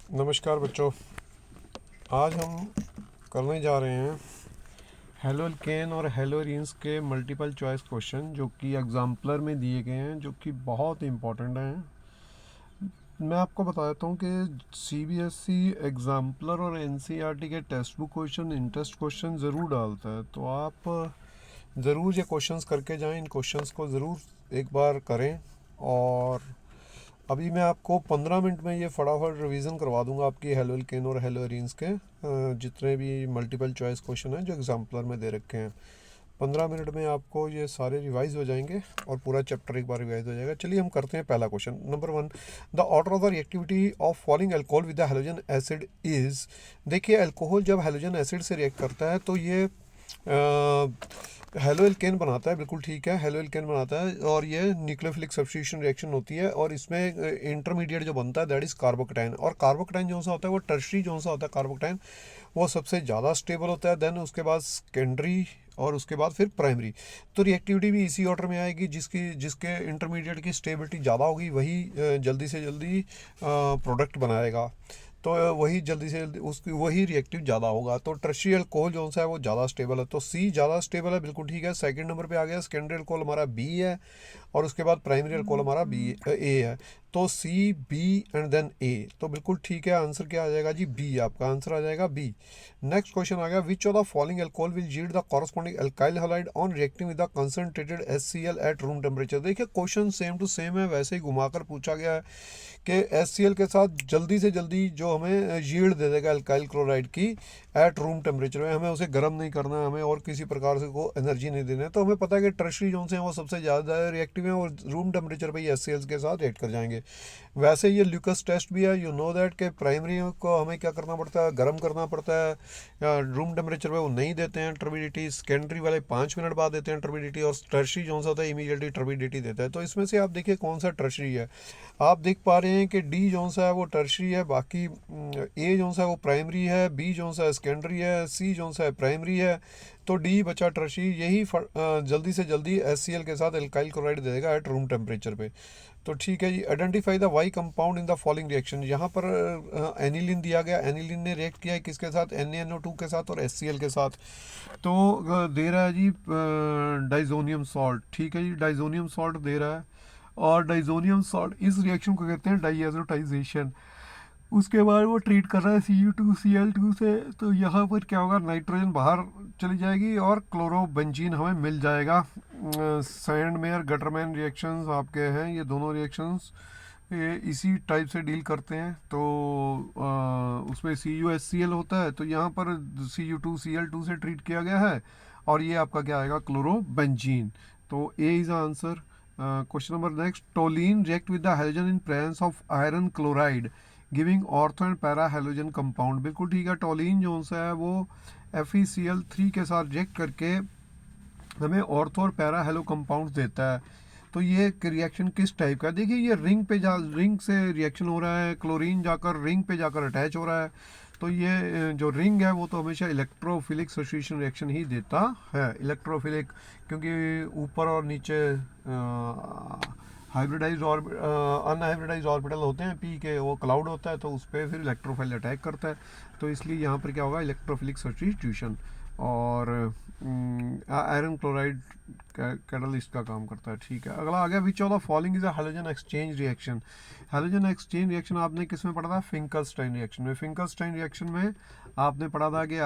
नमस्कार बच्चों। आज हम करने जा रहे हैं हेलो एल्केन और हेलो एरीन्स के मल्टीपल चॉइस क्वेश्चन जो कि एग्जाम्पलर में दिए गए हैं, जो कि बहुत इम्पोर्टेंट हैं। मैं आपको बता देता हूँ कि सीबीएसई एग्जाम्पलर और एनसीईआरटी के text book question interest question ज़रूर डालता है, तो आप ज़रूर ये क्वेश्चंस करके जाएं। इन क्वेश्चंस को ज़रूर एक बार करें। और अभी मैं आपको 15 मिनट में ये फटाफट रिवीजन करवा दूंगा आपकी हेलो एल्केन और हेलो एरीन्स के जितने भी मल्टीपल चॉइस क्वेश्चन हैं जो एग्जाम्पलर में दे रखे हैं। 15 मिनट में आपको ये सारे रिवाइज हो जाएंगे और पूरा चैप्टर एक बार रिवाइज हो जाएगा। चलिए हम करते हैं पहला question. Number 1, the order of the reactivity of falling alcohol with the halogen acid is. देखिए, अल्कोहल जब हैलोजन एसिड से रिएक्ट करता है तो ये हेलो एल्केन बनाता है, बिल्कुल ठीक है, हेलो एल्केन बनाता है। और ये न्यूक्लियोफिलिक सब्स्टिट्यूशन रिएक्शन होती है और इसमें इंटरमीडिएट जो बनता है दैट इज़ कार्बोकेटाइन। और कार्बोकेटाइन जो सा होता है वो टर्शरी जो सा होता है कार्बोकेटाइन, वो सबसे ज़्यादा स्टेबल होता है। देन उसके बाद सेकेंडरी और उसके बाद फिर प्राइमरी। तो रिएक्टिविटी भी इसी ऑर्डर में आएगी। जिसके इंटरमीडिएट की स्टेबिलिटी ज़्यादा होगी वही जल्दी से जल्दी प्रोडक्ट बनाएगा। तो वही जल्दी से जल्दी उसकी वही रिएक्टिव ज़्यादा होगा। तो टर्शियरी अल्कोहल जो सा है वो ज़्यादा स्टेबल है, तो सी ज़्यादा स्टेबल है, बिल्कुल ठीक है। सेकंड नंबर पे आ गया। सेकेंडरी अल्कोहल हमारा बी है और उसके बाद प्राइमरी अल्कोहल हमारा ए है। तो सी, बी एंड देन ए, तो बिल्कुल ठीक है। आंसर क्या आ जाएगा जी? बी। आपका आंसर आ जाएगा बी। नेक्स्ट क्वेश्चन आ गया, which of the following alcohol will yield the corresponding alkyl halide on reacting with the concentrated HCl at room temperature. देखिए, क्वेश्चन सेम टू सेम है, वैसे ही घुमाकर पूछा गया है कि HCl के साथ जल्दी से जल्दी जो हमें यील्ड दे देगा अल्काइल क्लोराइड की एट रूम टेम्परेचर में, हमें उसे गर्म नहीं करना है, हमें और किसी प्रकार से को एनर्जी नहीं देना है। तो हमें पता है कि टर्शरी जोन से हैं वो सबसे ज़्यादा रिएक्टिव हैं और रूम टेम्परेचर पे ही HCl के साथ रिएक्ट कर जाएंगे। वैसे ये ल्यूकस टेस्ट भी है, यू नो दैट कि प्राइमरी को हमें क्या करना पड़ता है, गर्म करना पड़ता है। रूम टेम्परेचर पे वो नहीं देते हैं टर्बिडिटी, सेकेंडरी वाले 5 मिनट बाद देते हैं टर्बिडिटी, और टर्शरी जोन सा होता है इमीडिएटली टर्बिडिटी देता है। तो इसमें से आप देखिए कौन सा टर्शरी है। आप देख पा रहे हैं कि डी जोन सा है वो टर्शरी है, बाकी ए जोन सा है वो प्राइमरी है, बी जोन सा है सेकेंडरी है, सी जोन सा है प्राइमरी है। तो डी बचा टर्शरी, यही जल्दी से जल्दी HCl के साथ एल्काइल क्लोराइड दे देगा एट रूम टेम्परेचर पे। तो ठीक है जी। Identify the Y compound in the following reaction. यहाँ पर एनिलिन दिया गया, एनिलिन ने रिएक्ट किया है किसके साथ? NaNO2 के साथ और HCl के साथ। तो दे रहा है जी डाइजोनियम सॉल्ट, ठीक है जी, डाइजोनियम सॉल्ट दे रहा है। और डाइजोनियम सॉल्ट, इस रिएक्शन को कहते हैं डाइएज़ोटाइजेशन। उसके बाद वो ट्रीट कर रहा है Cu2Cl2 से, तो यहाँ पर क्या होगा, नाइट्रोजन बाहर चली जाएगी और क्लोरोबेंजीन हमें मिल जाएगा। सैंडमेयर गटरमैन रिएक्शंस आपके हैं ये दोनों रिएक्शंस, ये इसी टाइप से डील करते हैं। तो उसमें CuHCl होता है, तो यहाँ पर Cu2Cl2 से ट्रीट किया गया है और ये आपका क्या आएगा, क्लोरोबेंजीन। तो A is answer. Question number next, toluene react with the halogen in presence of iron chloride giving ortho and para halogen compound. बिल्कुल ठीक है। टोलिन जो सा है वो FeCl3 के साथ रिएक्ट करके हमें ऑर्थो और पैरा हेलो कंपाउंड देता है। तो ये रिएक्शन किस टाइप का? देखिए, ये रिंग से रिएक्शन हो रहा है, क्लोरीन जाकर रिंग पे जाकर अटैच हो रहा है। तो ये जो रिंग है वो तो हमेशा इलेक्ट्रोफिलिक सब्स्टिट्यूशन रिएक्शन ही देता है, इलेक्ट्रोफिलिक, क्योंकि ऊपर और नीचे हाइब्रिडाइज और अनहाइब्रिडाइज ऑर्बिटल होते हैं पी के, वो क्लाउड होता है तो उस पर फिर इलेक्ट्रोफाइल अटैक करता है। तो इसलिए यहाँ पर क्या होगा, इलेक्ट्रोफिलिक सब्स्टिट्यूशन। और आयरन क्लोराइड कैटलिस्ट का काम करता है। ठीक है, अगला आ गया, which of the following is a halogen exchange reaction. Halogen exchange reaction आपने किस में पढ़ा था? फिंकलस्टाइन रिएक्शन में। फिंकलस्टाइन रिएक्शन में आपने पढ़ा था कि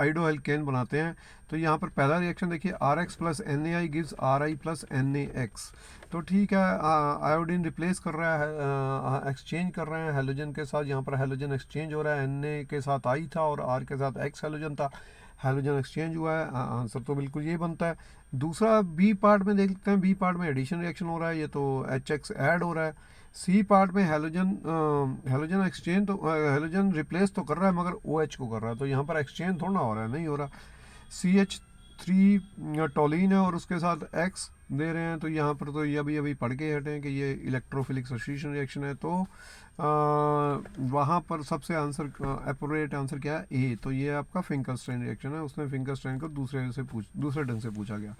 आइडो एल्केन बनाते हैं। तो यहाँ पर पहला रिएक्शन देखिए, RX plus NaI gives RI plus NaX। तो ठीक है, आयोडीन रिप्लेस कर रहा है, एक्सचेंज कर रहे हैं हैलोजन के साथ। यहाँ पर हैलोजन एक्सचेंज हो रहा है, Na के साथ I था और R के साथ X हैलोजन था, हैलोजन एक्सचेंज हुआ है। आंसर तो बिल्कुल ये बनता है। दूसरा बी पार्ट में देख लेते हैं, बी पार्ट में एडिशन रिएक्शन हो रहा है, ये तो HX ऐड हो रहा है। सी पार्ट में हैलोजन एक्सचेंज तो हैलोजन रिप्लेस तो कर रहा है मगर OH को कर रहा है, तो यहाँ पर एक्सचेंज थोड़ा ना हो रहा है, नहीं हो रहा। CH3 टोलिन है और उसके साथ X दे रहे हैं, तो यहाँ पर तो ये अभी पढ़ के हटे हैं कि ये इलेक्ट्रोफिलिक सब्स्टिट्यूशन रिएक्शन है। तो वहाँ पर सबसे आंसर एप्रोप्रिएट आंसर क्या है? ए। तो ये आपका फिंकलस्टाइन रिएक्शन है, उसने फिंकलस्टाइन को दूसरे ढंग से पूछा गया।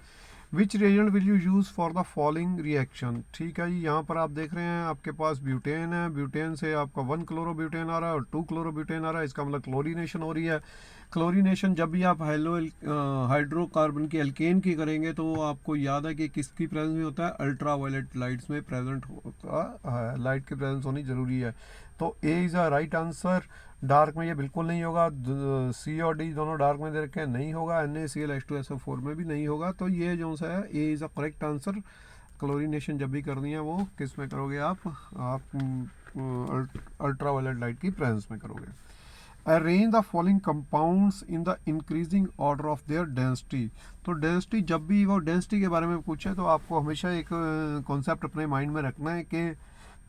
Which reagent will you use for the following reaction. ठीक है जी, यहाँ पर आप देख रहे हैं आपके पास ब्यूटेन है, ब्यूटेन से आपका 1 क्लोरोब्यूटेन आ रहा है और 2 क्लोरोब्यूटेन आ रहा है, इसका मतलब क्लोरीनेशन हो रही है। क्लोरीनेशन जब भी आप हाइड्रोकार्बन की एल्केन की करेंगे तो आपको याद है कि किसकी प्रेजेंस में होता है, अल्ट्रा वायलेट लाइट्स में प्रेजेंट होता है, लाइट की प्रेजेंस होनी जरूरी है। तो A is a right answer. Dark में ये बिल्कुल नहीं होगा, सी और डी दोनों डार्क में दे रखे हैं, नहीं होगा। NaCl H2SO4 में भी नहीं होगा। तो ये जो सा है A is a correct answer. Chlorination जब भी करनी है वो किस में करोगे आप अल्ट्रा वायलेट लाइट की प्रेजेंस में करोगे। Arrange the following compounds in the increasing order of there density. तो डेंसिटी, जब भी वो डेंसिटी के बारे में पूछे तो आपको हमेशा एक कॉन्सेप्ट अपने माइंड में रखना है कि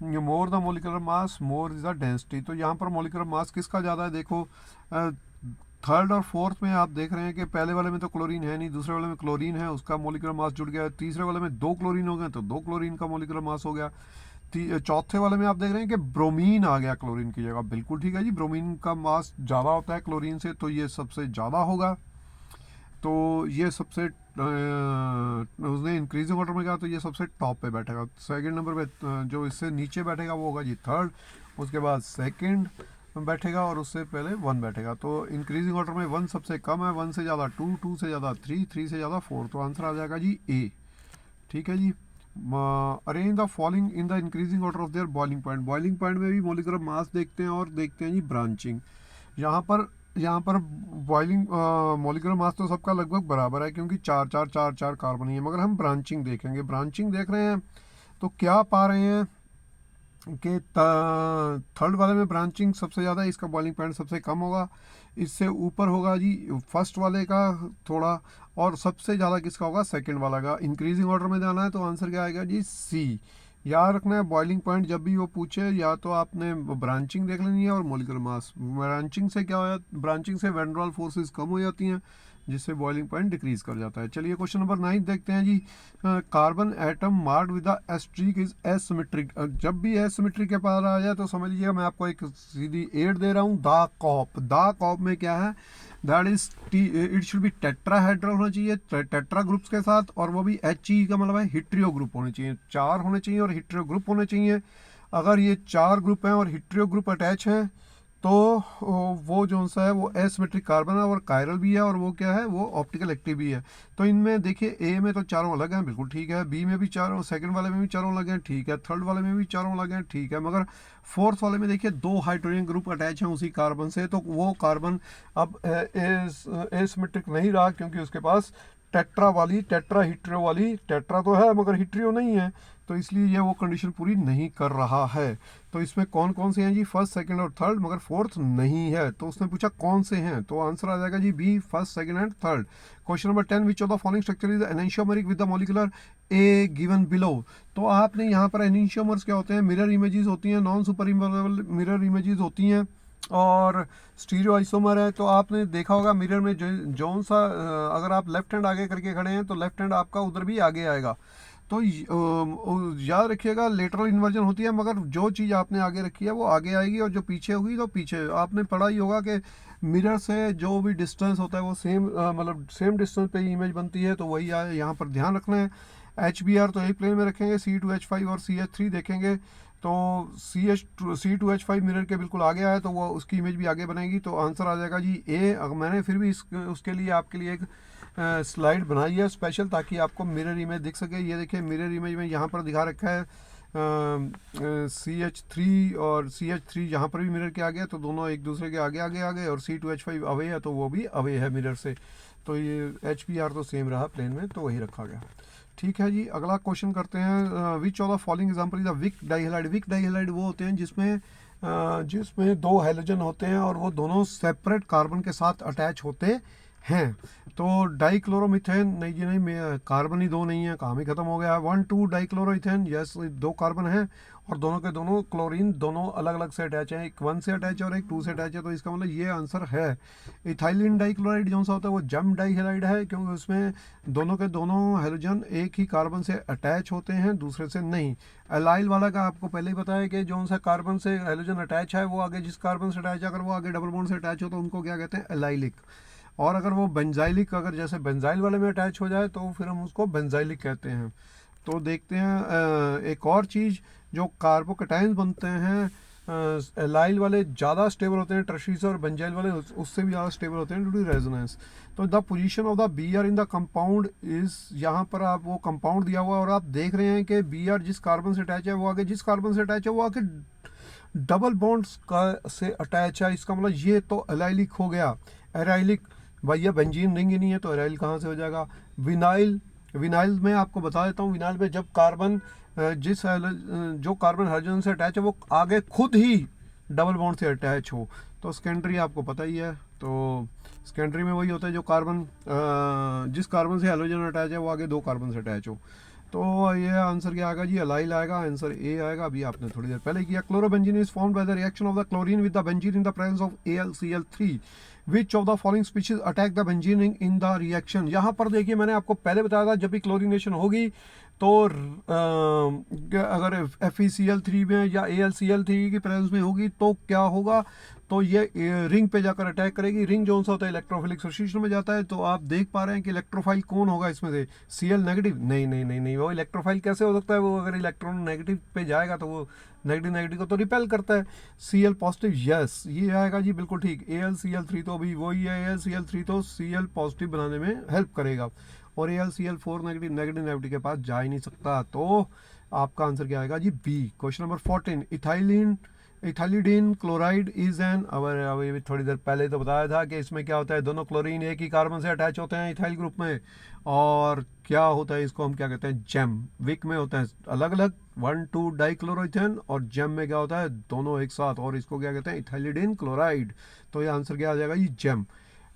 more the molecular mass more is the density. तो यहाँ पर मोलिकुलर मास किसका ज़्यादा है, देखो थर्ड और फोर्थ में आप देख रहे हैं कि पहले वाले में तो क्लोरीन है नहीं, दूसरे वाले में क्लोरीन है, उसका मोलिकुलर मास जुड़ गया। तीसरे वाले में 2 क्लोरीन हो गए तो 2 क्लोरीन का मोलिकुलर मास हो गया। चौथे वाले में आप देख रहे हैं कि ब्रोमीन आ गया क्लोरीन की जगह। बिल्कुल ठीक है जी, ब्रोमीन का मास ज़्यादा होता है क्लोरीन से, तो ये सबसे ज़्यादा होगा। तो ये सबसे उसने इंक्रीजिंग ऑर्डर में कहा तो ये सबसे टॉप पे बैठेगा। सेकंड नंबर पे जो इससे नीचे बैठेगा वो होगा जी थर्ड, उसके बाद सेकंड बैठेगा और उससे पहले 1 बैठेगा। तो इंक्रीजिंग ऑर्डर में 1 सबसे कम है, 1 से ज़्यादा 2, 2 से ज़्यादा 3, 3 से ज़्यादा 4। तो आंसर आ जाएगा जी ए। ठीक है जी। Arrange the following in the increasing order of their boiling point. Boiling point में भी मोलिकुलर मास देखते हैं और देखते हैं जी ब्रांचिंग। यहाँ पर बॉइलिंग मोलिकुलर मास तो सबका लगभग बराबर है क्योंकि 4 4 4 4 कार्बन ही है, मगर हम ब्रांचिंग देखेंगे। ब्रांचिंग देख रहे हैं तो क्या पा रहे हैं कि थर्ड वाले में ब्रांचिंग सबसे ज़्यादा है, इसका बॉइलिंग पॉइंट सबसे कम होगा। इससे ऊपर होगा जी फर्स्ट वाले का थोड़ा, और सबसे ज़्यादा किसका होगा, सेकंड वाला का। इंक्रीजिंग ऑर्डर में जाना है तो आंसर क्या आएगा जी सी। याद रखना है बॉइलिंग पॉइंट जब भी वो पूछे या तो आपने ब्रांचिंग देख लेनी है और मोलिकुलर मास। ब्रांचिंग से क्या हो, ब्रांचिंग से वैन डर वाल्स फोर्सेस कम हो जाती हैं जिससे बॉइलिंग पॉइंट डिक्रीज कर जाता है। चलिए क्वेश्चन नंबर 9 देखते हैं जी। Carbon atom marked with the asterisk is asymmetric. जब भी एसिमेट्रिक के पास आ जाए तो समझ लीजिएगा मैं आपको एक सीधी एड दे रहा हूँ। द कॉप, द कॉप में क्या है, that is it should be tetrahedral होना चाहिए, टेट्रा ग्रुप्स के साथ, और वो भी HE का मतलब है हिट्रियो ग्रुप होने चाहिए, 4 होने चाहिए और हिट्रियो ग्रुप होने चाहिए। अगर ये 4 ग्रुप हैं और हिट्रियो ग्रुप अटैच हैं तो वो जो सा है वो एसिमेट्रिक कार्बन है और कायरल भी है, और वो क्या है, वो ऑप्टिकल एक्टिव भी है। तो इनमें देखिए ए में तो चारों अलग हैं, बिल्कुल ठीक है। बी में भी चारों, सेकंड वाले में भी चारों अलग हैं, ठीक है। थर्ड वाले में भी चारों अलग हैं, ठीक है। मगर फोर्थ वाले में देखिए 2 हाइड्रोजन ग्रुप अटैच हैं उसी कार्बन से, तो वो कार्बन अब एसिमेट्रिक नहीं रहा क्योंकि उसके पास टेट्रा वाली, टेट्रा हिट्रियो वाली, टेट्रा तो है मगर हिट्रियो नहीं है, तो इसलिए ये वो कंडीशन पूरी नहीं कर रहा है। तो इसमें कौन कौन से हैं जी, फर्स्ट सेकंड और थर्ड, मगर फोर्थ नहीं है। तो उसने पूछा कौन से हैं, तो आंसर आ जाएगा जी B, first second and third. Question number 10, which of the following structure is enantiomeric with the molecular A given below. तो आपने यहाँ पर एनेंशियोमर्स क्या होते हैं, मिरर इमेजेस होती हैं, non super imposable mirror images होती हैं, और स्टीरियो आइसोमर है। तो आपने देखा होगा मिरर में जो सा अगर आप लेफ्ट हैंड आगे करके खड़े हैं तो लेफ्ट हैंड आपका उधर भी आगे आएगा। तो याद रखिएगा लेटरल इन्वर्जन होती है, मगर जो चीज़ आपने आगे रखी है वो आगे आएगी और जो पीछे होगी तो पीछे। आपने पढ़ा ही होगा कि मिरर से जो भी डिस्टेंस होता है वो सेम मतलब सेम डिस्टेंस पे इमेज बनती है, तो वही यहाँ पर ध्यान रखना है। HBr तो एक प्लेन में रखेंगे, C2H5 और CH3 देखेंगे तो C2H5 मिरर के बिल्कुल आगे आया तो वो उसकी इमेज भी आगे बनेगी, तो आंसर आ जाएगा जी ए। अगर मैंने फिर भी उसके लिए आपके लिए एक स्लाइड बनाई है स्पेशल ताकि आपको मिरर इमेज दिख सके। ये देखिए मिरर इमेज में यहाँ पर दिखा रखा है CH3 और CH3 यहाँ पर भी मिरर के आगे है, तो दोनों एक दूसरे के आगे आगे आ गए, और C2H5 अवे है तो वो भी अवे है मिरर से। तो ये HBr तो सेम रहा प्लेन में, तो वही रखा गया। ठीक है जी, अगला क्वेश्चन करते हैं। Which of the following example is the vic dihalide. Vic dihalide वो होते हैं जिसमें 2 हैलोजन होते हैं और वो दोनों सेपरेट कार्बन के साथ अटैच होते हैं। तो डाइक्लोरोमीथेन, नहीं जी नहीं, कार्बन ही 2 नहीं है, काम ही खत्म हो गया। 1 2 डाइक्लोरोइथेन, यस 2 कार्बन है और दोनों के दोनों क्लोरीन दोनों अलग अलग से अटैच है, एक 1 से अटैच है और एक 2 से अटैच है, तो इसका मतलब ये आंसर है। इथाइलिन डाइक्लोराइड जो सा होता है वो जम डाइहैलाइड है क्योंकि उसमें दोनों के दोनों हैलोजन एक ही कार्बन से अटैच होते हैं, दूसरे से नहीं। एलाइल वाला का आपको पहले ही पता है कि जो सा कार्बन से हैलोजन अटैच है वो आगे जिस कार्बन से अटैच है, अगर वो आगे डबल बॉन्ड से अटैच हो तो उनको क्या कहते हैं, एलाइलिक। और अगर वो बेंजाइलिक, अगर जैसे बेंजाइल वाले में अटैच हो जाए तो फिर हम उसको बेंजाइलिक कहते हैं। तो देखते हैं एक और चीज़, जो कार्बोकेटाइंस बनते हैं एलाइल वाले ज़्यादा स्टेबल होते हैं टर्शरी से, और बेंजाइल वाले उससे भी ज़्यादा स्टेबल होते हैं ड्यू टू रेजोनेंस। तो the position of the B R in the compound is, यहाँ पर आप वो कंपाउंड दिया हुआ है और आप देख रहे हैं कि बी आर जिस कार्बन से अटैच है वो आगे, जिस कार्बन से अटैच है वो आगे डबल बॉन्ड्स का से अटैच है। इसका मतलब ये तो एलाइलिक हो गया। एराइलिक, भैया बेंजीन रिंग ही नहीं है तो एराइल कहाँ से हो जाएगा। विनाइल, विनाइल में आपको बता देता हूँ, विनाइल में जब कार्बन जो कार्बन हाइड्रोजन से अटैच है वो आगे खुद ही डबल बॉन्ड से अटैच हो। तो सेकेंडरी आपको पता ही है, तो सेकेंडरी में वही होता है जो कार्बन जिस कार्बन से हाइड्रोजन अटैच है वो आगे दो कार्बन से अटैच हो। तो ये आंसर क्या आएगा जी, अलाइल आएगा, आंसर ए आएगा। अभी आपने थोड़ी देर पहले किया। Chlorobenzene is formed by the reaction of the chlorine with the benzene in the presence of AlCl3। Which of the following species attack the benzene ring in the reaction. यहाँ पर देखिए मैंने आपको पहले बताया था जब भी क्लोरीनेशन होगी तो अगर FeCl3 में या AlCl3 की प्रेजेंस में होगी तो क्या होगा, तो ये रिंग पे जाकर अटैक करेगी। रिंग जो सा होता है इलेक्ट्रोफिलिक सब्स्टिट्यूशन में जाता है। तो आप देख पा रहे हैं कि इलेक्ट्रोफाइल कौन होगा इसमें से, Cl नेगेटिव, नहीं नहीं नहीं नहीं, वो इलेक्ट्रोफाइल कैसे हो सकता है, वो अगर इलेक्ट्रॉन नेगेटिव पे जाएगा तो वो नेगेटिव नेगेटिव को तो रिपेल करता है। Cl पॉजिटिव, यस ये आएगा जी, बिल्कुल ठीक। AlCl3 तो अभी वही है, AlCl3 तो Cl पॉजिटिव बनाने में हेल्प करेगा और AlCl4 नेगेटिव नेगेटिव के पास जा ही नहीं सकता। तो आपका आंसर क्या आएगा जी, B. Question number 14, ethylidene chloride is an, अभी थोड़ी देर पहले तो बताया था कि इसमें क्या होता है, दोनों क्लोरीन एक ही कार्बन से अटैच होते हैं इथाइल ग्रुप में, और क्या होता है इसको हम क्या कहते हैं, जेम। विक में होता है अलग अलग 1,2 डाइक्लोरोइथेन, और जेम में क्या होता है दोनों एक साथ, और इसको क्या कहते हैं इथाइलिडीन क्लोराइड। तो ये आंसर क्या आ जाएगा जी, जेम।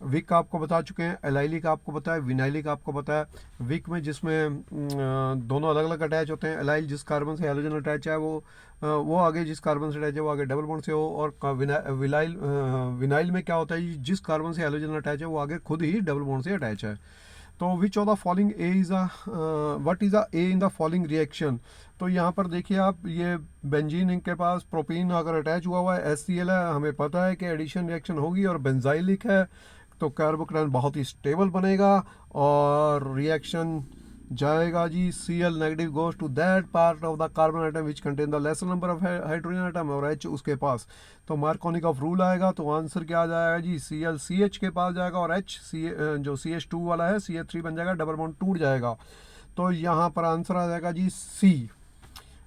विक आपको बता चुके हैं, एलाइलिक आपको पता है, विनाइलिक आपको पता है। विक में जिसमें दोनों अलग अलग अटैच होते हैं, एलाइल जिस कार्बन से हाइड्रोजन अटैच है वो आगे जिस कार्बन से अटैच है वो आगे डबल बॉन्ड से हो, और विनाइल में क्या होता है जिस कार्बन से हाइड्रोजन अटैच है वो आगे खुद ही डबल बॉन्ड से अटैच है। तो विच of the following A is what is the A in the following reaction. तो यहाँ पर देखिए आप, ये बेंजीन के पास प्रोपीन अगर अटैच हुआ है HCl है, हमें पता है कि एडिशन रिएक्शन होगी, और बेंजाइलिक है तो कार्बोकेटाइन बहुत ही स्टेबल बनेगा और रिएक्शन जाएगा जी, Cl negative goes to that part of the carbon atom which contain the lesser number of hydrogen atom, और H उसके पास। तो मार्कोनिकॉफ रूल आएगा, तो आंसर क्या आ जाएगा जी, Cl CH के पास जाएगा, और H जो CH2 वाला है CH3 बन जाएगा, डबल बॉन्ड टूट जाएगा। तो यहाँ पर आंसर आ जाएगा जी C।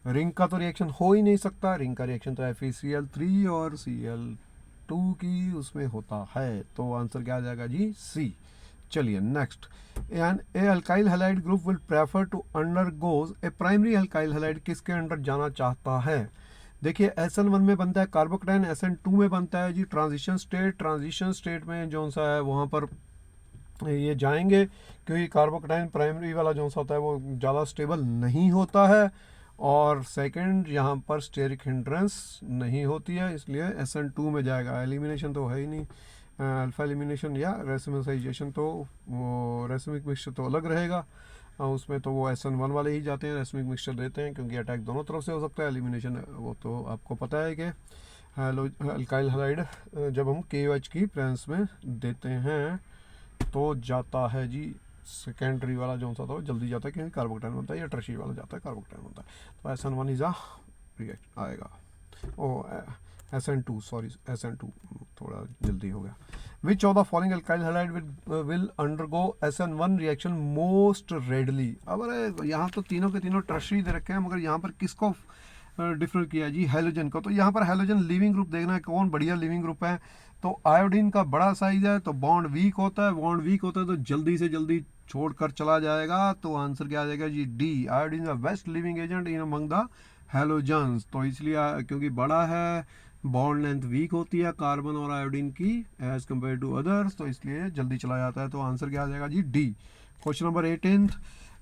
रिंग का तो रिएक्शन हो ही नहीं सकता, रिंग का रिएक्शन तो FeCl3 और Cl2 की उसमें होता है। तो आंसर क्या आ जाएगा जी, C। चलिए next, an a alkyl halide group will prefer to undergoes a primary alkyl halide किसके अंडर जाना चाहता है। देखिए SN1 में बनता है कार्बोकेटाइन, SN2 में बनता है जी ट्रांजिशन स्टेट। ट्रांजिशन स्टेट में जो सा है वहाँ पर ये जाएंगे, क्योंकि कार्बोकेटाइन प्राइमरी वाला जो सा होता है वो ज़्यादा स्टेबल नहीं होता है, और सेकंड यहाँ पर स्टेरिक हिंड्रेंस नहीं होती है, इसलिए SN2 में जाएगा। एलिमिनेशन तो है ही नहीं, अल्फा एलिमिनेशन या रेसिमिसाइजेशन, तो वो रेसिमिक मिक्सचर तो अलग रहेगा, उसमें तो वो SN1 वाले ही जाते हैं, रेसिमिक मिक्सचर देते हैं, क्योंकि अटैक दोनों तरफ से हो सकता है। एलिमिनेशन वो तो आपको पता है कि अल्काइल हैलाइड जब हम KOH की प्रेजेंस में देते हैं तो जाता है जी, सेकेंडरी वाला जो सा था वो जल्दी जाता है क्योंकि कार्बोकेटाइन बनता है, या टर्शियरी वाला जाता है कार्बोकेटाइन बनता है। तो SN1 इज़ रिएक्ट आएगा, ओ SN2 सॉरी SN2 थोड़ा जल्दी हो गया। Which of the following alkyl halide will undergo SN1 reaction most readily. अब अरे यहाँ तो तीनों के तीनों टर्शियरी दे रखे हैं, मगर यहाँ पर किसको डिफरेंट किया जी, हैलोजन को। तो यहाँ पर हैलोजन लिविंग ग्रुप देखना है कौन बढ़िया लिविंग ग्रुप है। तो आयोडीन का बड़ा साइज है तो बॉन्ड वीक होता है, बॉन्ड वीक होता है तो जल्दी से जल्दी छोड़कर चला जाएगा। तो आंसर क्या आ जाएगा जी, D. Iodine the best leaving agent in among the halogens. तो इसलिए क्योंकि बड़ा है, बॉन्ड लेंथ वीक होती है कार्बन और आयोडीन की एज कम्पेयर टू अदर्स, तो इसलिए जल्दी चला जाता है। तो आंसर क्या आ जाएगा जी, D. Question number 18,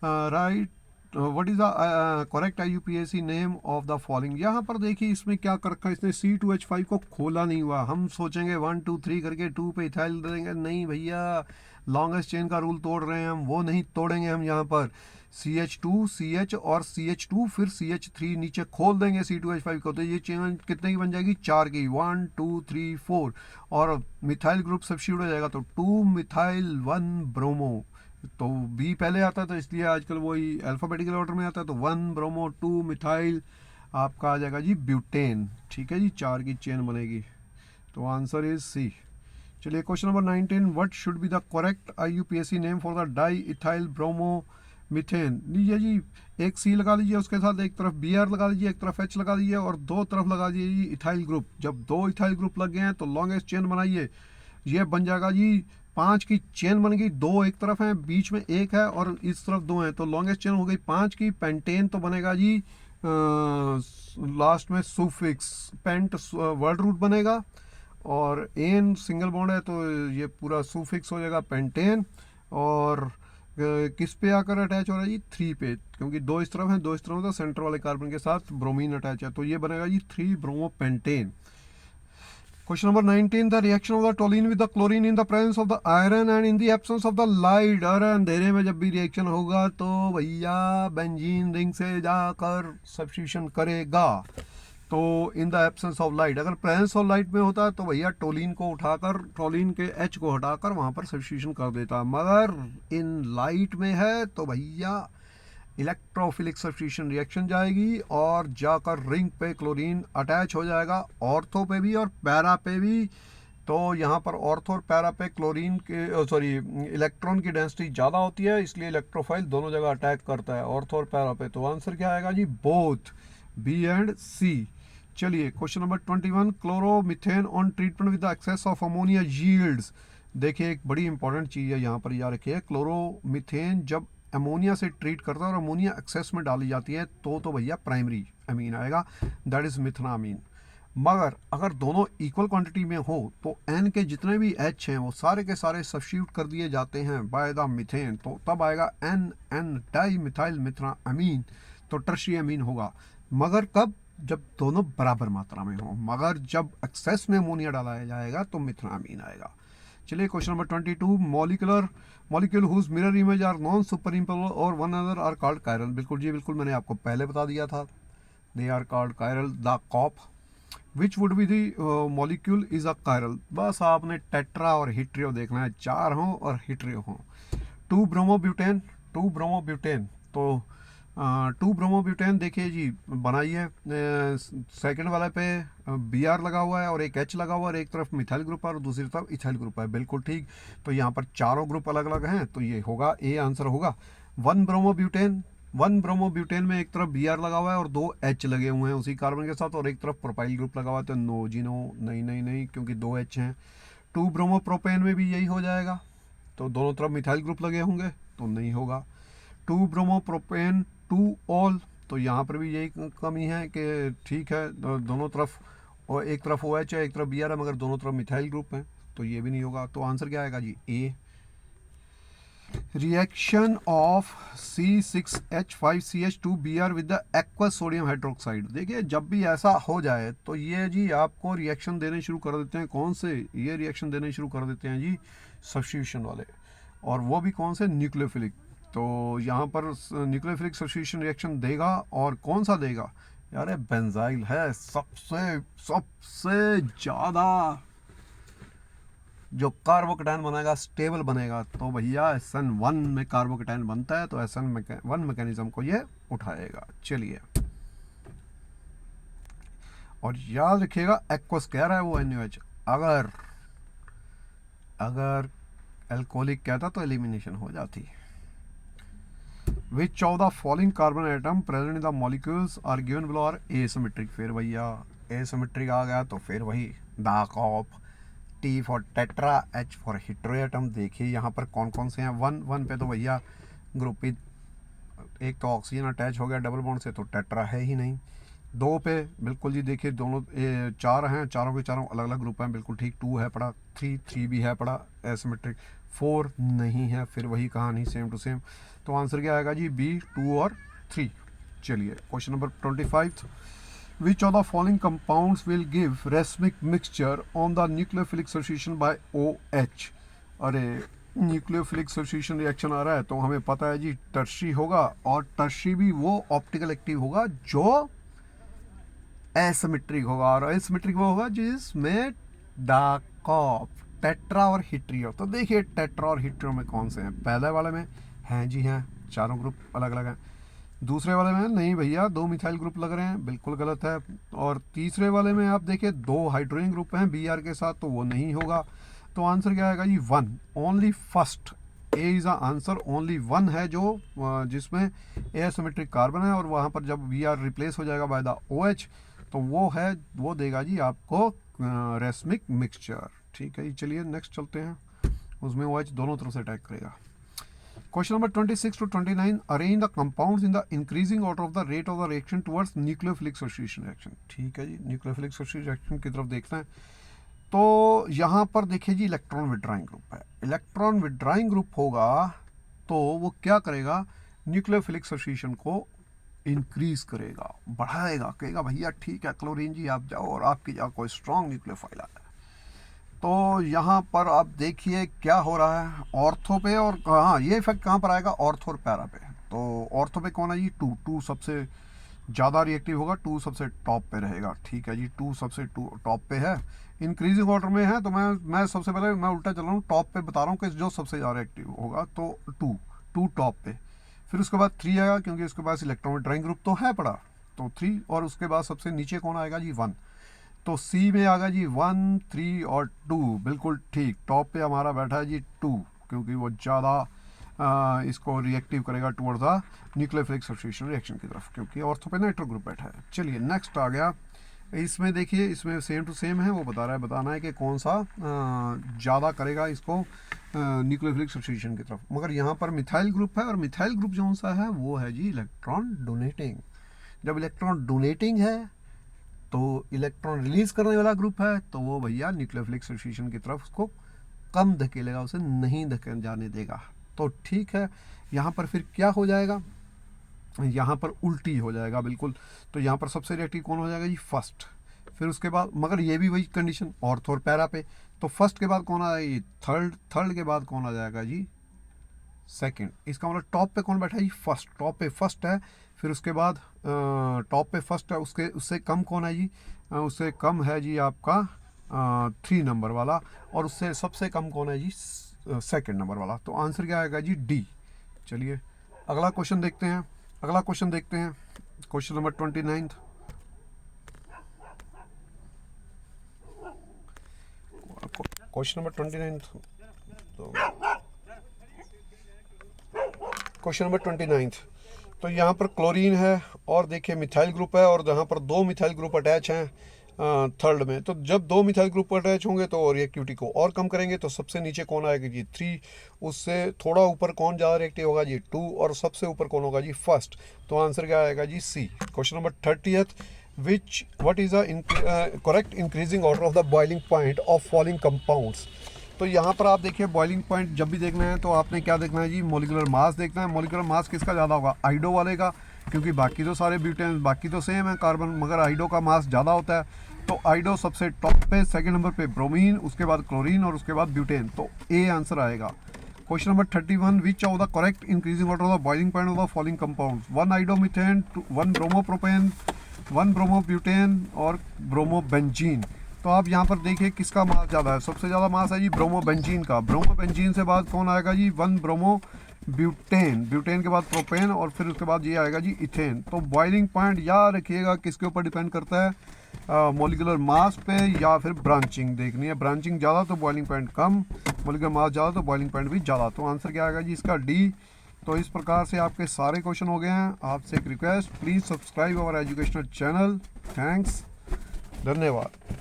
right what is the correct IUPAC name of the following. यहाँ पर देखिए इसमें क्या कर रखा है इसने, C2H5 को खोला नहीं हुआ। हम सोचेंगे 1 2 3 करके 2 पे इथाइल देंगे, नहीं भैया, लॉन्गेस्ट चेन का रूल तोड़ रहे हैं हम, वो नहीं तोड़ेंगे हम। यहाँ पर CH2 CH और CH2 फिर CH3 नीचे खोल देंगे C2H5 को, तो ये चेन कितने की बन जाएगी, 4 की, 1 2 3 4, और मिथाइल ग्रुप सब्स्टिट्यूट हो जाएगा तो 2 मिथाइल 1 ब्रोमो, तो बी पहले आता है तो इसलिए आजकल वही अल्फ़ाबेटिकल ऑर्डर में आता है, तो 1 ब्रोमो 2 मिथाइल आपका आ जाएगा जी ब्यूटेन। ठीक है जी, 4 की चेन बनेगी, तो आंसर इज सी। चलिए question number 19, what should be the correct IUPAC name for the diethyl bromomethane. लीजिए जी, एक सी लगा लीजिए, उसके साथ एक तरफ Br लगा लीजिए, एक तरफ H लगा लीजिए और दो तरफ लगा दीजिए जी इथाइल ग्रुप। जब 2 इथाइल ग्रुप लग गए हैं तो लॉन्गेस्ट चेन बनाइए, ये बन जाएगा जी 5 की चेन बन गई, 2 एक तरफ हैं, बीच में 1 है और इस तरफ 2 हैं, तो लॉन्गेस्ट चेन हो गई 5 की। पेंटेन तो बनेगा जी लास्ट में सुफिक्स पेंट वर्ड रूट बनेगा, और एन सिंगल बॉन्ड है तो ये पूरा सुफिक्स हो जाएगा पेंटेन, और किस पे आकर अटैच हो रहा है जी 3 पे, क्योंकि 2 इस तरफ है 2 इस तरफ, तो सेंटर वाले कार्बन के साथ ब्रोमीन अटैच है, तो ये बनेगा जी 3 bromo pentane. Question number 19, the reaction of the toluene with the chlorine in the presence of the iron and in the absence of the light। अरे अंधेरे में जब भी रिएक्शन होगा तो भैया बेंजीन रिंग से जाकर सब्स्टिट्यूशन करेगा, तो in the absence of light, अगर प्रेजेंस ऑफ लाइट में होता है तो भैया टोलिन को उठाकर, टोलिन के H को हटाकर वहाँ पर सब्स्टिट्यूशन कर देता, मगर इन लाइट में है तो भैया इलेक्ट्रोफिलिक सब्स्टिट्यूशन रिएक्शन जाएगी और जाकर रिंग पे क्लोरीन अटैच हो जाएगा, ऑर्थो पे भी और पैरा पे भी। तो यहाँ पर ऑर्थो और पैरा पे क्लोरीन के सॉरी इलेक्ट्रॉन की डेंसिटी ज़्यादा होती है, इसलिए इलेक्ट्रोफाइल दोनों जगह अटैक करता है, ऑर्थो और पैरा पे। तो आंसर क्या आएगा जी, बोथ, बी एंड सी। चलिए question number 21, chloromethane on treatment with the excess of ammonia yields. देखिए एक बड़ी इंपॉर्टेंट चीज़ है यहाँ पर याद रखिए, क्लोरोमीथेन जब अमोनिया से ट्रीट करता है और अमोनिया एक्सेस में डाली जाती है तो भैया प्राइमरी अमीन आएगा, दैट इज मिथनामीन। मगर अगर दोनों इक्वल क्वांटिटी में हो तो एन के जितने भी H हैं वो सारे के सारे सब्स्टिट्यूट कर दिए जाते हैं बाय द मीथेन, तो तब आएगा एन डाई मिथाइल मिथनामीन, तो टर्शियरी अमीन होगा। मगर कब, जब दोनों बराबर मात्रा में हो, मगर जब एक्सेस में अमोनिया डाला जाएगा तो मिथनामीन आएगा। चलिए question number 22, molecule whose mirror image are non superimposable और one other are called chiral. बिल्कुल जी बिल्कुल, मैंने आपको पहले बता दिया था, they are called chiral. The cop which would be the molecule is a chiral. बस आपने टेट्रा और हिट्रियो देखना है, 4 हों और हिट्रियो हों। 2 ब्रोमोब्यूटेन, तो 2 ब्रोमोब्यूटेन देखिए जी बनाइए, सेकंड वाले पे Br लगा हुआ है और एक H लगा हुआ है और एक तरफ मिथाइल ग्रुप है और दूसरी तरफ इथाइल ग्रुप है, बिल्कुल ठीक। तो यहाँ पर चारों ग्रुप अलग अलग हैं, तो ये होगा ए आंसर होगा। 1 ब्रोमोब्यूटेन में एक तरफ Br लगा हुआ है और 2 H लगे हुए हैं उसी कार्बन के साथ, और एक तरफ प्रोपाइल ग्रुप लगा हुआ है, तो नो जी नो, नहीं क्योंकि 2 H हैं। 2 ब्रोमोप्रोपेन में भी यही हो जाएगा, तो दोनों तरफ मिथाइल ग्रुप लगे होंगे तो नहीं होगा। 2 ब्रोमोप्रोपेन 2 ऑल, तो यहाँ पर भी यही कमी है कि ठीक है दोनों तरफ, और एक तरफ OH है एक तरफ Br है, मगर दोनों तरफ मिथाइल ग्रुप हैं, तो ये भी नहीं होगा। तो आंसर क्या आएगा जी, A. Reaction of C6H5CH2Br with the aqueous sodium hydroxide. देखिए जब भी ऐसा हो जाए तो ये जी आपको रिएक्शन देने शुरू कर देते हैं, कौन से, ये रिएक्शन देने शुरू कर देते हैं जी सब्स्टिट्यूशन वाले, और वो भी कौन से, न्यूक्लियोफिलिक। तो यहाँ पर न्यूक्लियोफिलिक सब्स्टिट्यूशन रिएक्शन देगा, और कौन सा देगा यार, बेंजाइल है सबसे ज़्यादा जो कार्बोकेटायन बनाएगा, स्टेबल बनेगा, तो भैया SN1 में कार्बोकेटायन बनता है, तो SN1 मैकेनिज्म को ये उठाएगा। चलिए और याद रखिएगा एक्वस कह रहा है वो NaOH, अगर एल्कोहलिक कहता तो एलिमिनेशन हो जाती। Which of the following carbon atom present in the molecules are given below are asymmetric। फिर भैया asymmetric आ गया तो फिर वही the cop, T for tetra, H for heteroatom. देखिए यहाँ पर कौन कौन से हैं, 1 पे तो भैया ग्रुप ही, एक तो ऑक्सीजन अटैच हो गया डबल बॉन्ड से, तो टेट्रा है ही नहीं। 2 पे बिल्कुल जी देखिए दोनों 4 हैं, चारों के चारों अलग अलग ग्रुप हैं, बिल्कुल ठीक। 2 है पड़ा, 3 भी है पड़ा एसिमेट्रिक, 4 नहीं है, फिर वही कहानी सेम टू सेम। तो आंसर क्या आएगा जी, बी, 2 और 3। चलिए question number 25, which of the following compounds will give racemic mixture on the nucleophilic substitution by OH। अरे न्यूक्लियोफिलिक सब्स्टिट्यूशन रिएक्शन आ रहा है तो हमें पता है जी टर्शरी होगा, और टर्शरी भी वो ऑप्टिकल एक्टिव होगा जो एसिमेट्रिक होगा, और एसिमेट्रिक वो होगा जिसमें डार्क टेट्रा और हिट्रियो। तो देखिए टेट्रा और हिट्रियो में कौन से हैं, पहले वाले में हैं जी हैं, चारों ग्रुप अलग अलग हैं। दूसरे वाले में नहीं भैया, 2 मिथाइल ग्रुप लग रहे हैं, बिल्कुल गलत है। और तीसरे वाले में आप देखिए 2 हाइड्रोजन ग्रुप हैं Br के साथ, तो वो नहीं होगा। तो आंसर क्या आएगा जी 1, only first. A is answer, only 1 है जो जिसमें एसिमेट्रिक कार्बन है, और वहाँ पर जब Br रिप्लेस हो जाएगा बाय द OH तो वो है, वो देगा जी आपको रेसमिक मिक्सचर। ठीक है जी, चलिए नेक्स्ट चलते हैं। उसमें OH दोनों तरफ से अटैक करेगा। Question number 26 to 29, arrange the compounds in the increasing order of the rate of the reaction towards nucleophilic substitution reaction. ठीक है जी, न्यूक्लियोफिलिक सब्स्टिट्यूशन रिएक्शन की तरफ देखते हैं। तो यहाँ पर देखिए जी इलेक्ट्रॉन विड्रॉइंग ग्रुप है, इलेक्ट्रॉन विड्रॉइंग ग्रुप होगा तो वो क्या करेगा, न्यूक्लियोफिलिक सब्स्टिट्यूशन को इंक्रीज करेगा, बढ़ाएगा, कहेगा भैया ठीक है क्लोरीन जी आप जाओ और आपकी जगह कोई स्ट्रॉन्ग न्यूक्लियोफाइल आया। तो यहाँ पर आप देखिए क्या हो रहा है ऑर्थो पे, और हाँ ये इफेक्ट कहाँ पर आएगा, ऑर्थो और पैरा पे। तो ऑर्थो पे कौन है जी 2 सबसे ज़्यादा रिएक्टिव होगा, 2 सबसे टॉप पे रहेगा। ठीक है जी, 2 सबसे टॉप पे है, इंक्रीजिंग ऑर्डर में है। तो मैं सबसे पहले मैं उल्टा चल रहा हूँ, टॉप पे बता रहा हूँ कि जो सबसे ज़्यादा एक्टिव होगा, तो 2 टॉप पे, फिर उसके बाद 3 आएगा क्योंकि उसके पास इलेक्ट्रॉन विड्रॉइंग ग्रुप तो है पड़ा, तो 3, और उसके बाद सबसे नीचे कौन आएगा जी 1। तो सी में आएगा जी 1, 3 और 2, बिल्कुल ठीक। टॉप पे हमारा बैठा है जी 2 क्योंकि वो ज़्यादा इसको रिएक्टिव करेगा towards the nucleophilic substitution reaction की तरफ, क्योंकि ऑर्थो पे नाइट्रो ग्रुप बैठा है। चलिए नेक्स्ट आ गया, इसमें देखिए इसमें सेम टू सेम है, वो बताना है कि कौन सा ज़्यादा करेगा इसको न्यूक्लियोफिलिक सब्स्टिट्यूशन की तरफ। मगर यहाँ पर मिथाइल ग्रुप है, और मिथाइल ग्रुप जो सा है वो है जी इलेक्ट्रॉन डोनेटिंग। जब इलेक्ट्रॉन डोनेटिंग है तो इलेक्ट्रॉन रिलीज करने वाला ग्रुप है, तो वो भैया न्यूक्लियोफिलिक सब्स्टिट्यूशन की तरफ उसको कम धकेलेगा, उसे नहीं धकेल जाने देगा। तो ठीक है, यहाँ पर फिर क्या हो जाएगा, यहाँ पर उल्टी हो जाएगा बिल्कुल। तो यहाँ पर सबसे रिएक्टिव कौन हो जाएगा जी फर्स्ट, फिर उसके बाद, मगर ये भी वही कंडीशन ऑर्थो और पैरा पे। तो फर्स्ट के बाद कौन आ जाएगा, थर्ड के बाद कौन आ जाएगा जी सेकंड। इसका मतलब टॉप पे कौन बैठा है जी फर्स्ट, टॉप पे फर्स्ट है, फिर उसके बाद टॉप पे फर्स्ट है, उससे कम कौन है जी, उससे कम है जी आपका 3 नंबर वाला, और उससे सबसे कम कौन है जी सेकंड नंबर वाला। तो आंसर क्या आएगा जी डी। चलिए अगला क्वेश्चन देखते हैं, question number 29। Question number 29, question number 29। तो यहाँ पर क्लोरीन है, और देखिए मिथाइल ग्रुप है, और यहाँ पर 2 मिथाइल ग्रुप अटैच हैं थर्ड में। तो जब 2 मिथाइल ग्रुप अटैच होंगे तो रिएक्टिविटी को और कम करेंगे। तो सबसे नीचे कौन आएगा जी 3, उससे थोड़ा ऊपर कौन ज़्यादा रिएक्टिव होगा जी 2, और सबसे ऊपर कौन होगा जी फर्स्ट। तो आंसर क्या आएगा जी C. Question number 30th, what is the correct increasing order of the boiling point of following compounds. तो यहाँ पर आप देखिए बॉइलिंग पॉइंट जब भी देखना है तो आपने क्या देखना है जी, मॉलिक्यूलर मास देखना है। मॉलिक्यूलर मास किसका ज़्यादा होगा, आइडो वाले का, क्योंकि बाकी तो सारे ब्यूटेन बाकी तो सेम है कार्बन, मगर आइडो का मास ज़्यादा होता है। तो आइडो सबसे टॉप पे, सेकंड नंबर पे ब्रोमीन, उसके बाद क्लोरीन, और उसके बाद ब्यूटेन। तो ए आंसर आएगा। Question number 31, which of the correct increasing order of the boiling point of the following compounds, 1 आइडोमीथेन, 1 bromopropane, 1 bromobutane और ब्रोमोबेंजीन। तो आप यहाँ पर देखिए किसका मास ज़्यादा है, सबसे ज़्यादा मास है जी ब्रोमोबेंजीन का। ब्रोमोबेंजीन से बाद कौन आएगा जी 1 ब्रोमोब्यूटेन, ब्यूटेन के बाद प्रोपेन, और फिर उसके बाद ये आएगा जी इथेन। तो बॉइलिंग पॉइंट याद रखिएगा किसके ऊपर डिपेंड करता है, मॉलिक्यूलर मास पे या फिर ब्रांचिंग देखनी है। ब्रांचिंग ज़्यादा तो बॉइलिंग पॉइंट कम, मॉलिक्यूलर मास ज़्यादा तो बॉइलिंग पॉइंट भी ज़्यादा। तो आंसर क्या आएगा जी इसका डी। तो इस प्रकार से आपके सारे क्वेश्चन हो गए हैं। आपसे एक request, please subscribe our educational channel. Thanks, धन्यवाद।